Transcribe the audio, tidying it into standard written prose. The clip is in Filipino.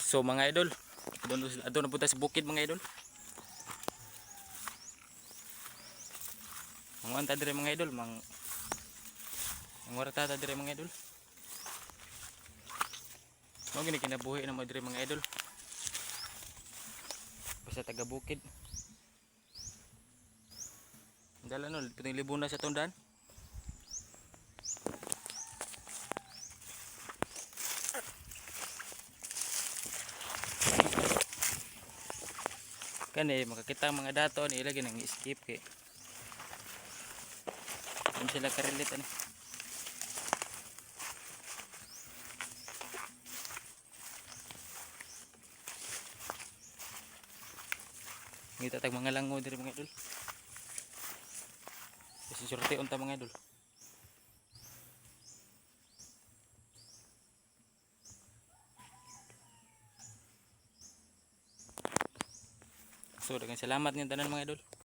So mga idol, doon na punta sa bukid mga idol. Manguan ta dire mga idol, mangwarta ta dire mga idol. Mao gini kinabuhi na mo dire mga idol. Basta taga bukid. Dala no, puting libon na sa tundan. Kani makakita ang mga dato ni ilagay nang skip kay. Hindi sila karelit ani. Ngita tag mga lango diri mga idol. Kasi surte unta mga idol. So daghang salamat nga tanan mga idol.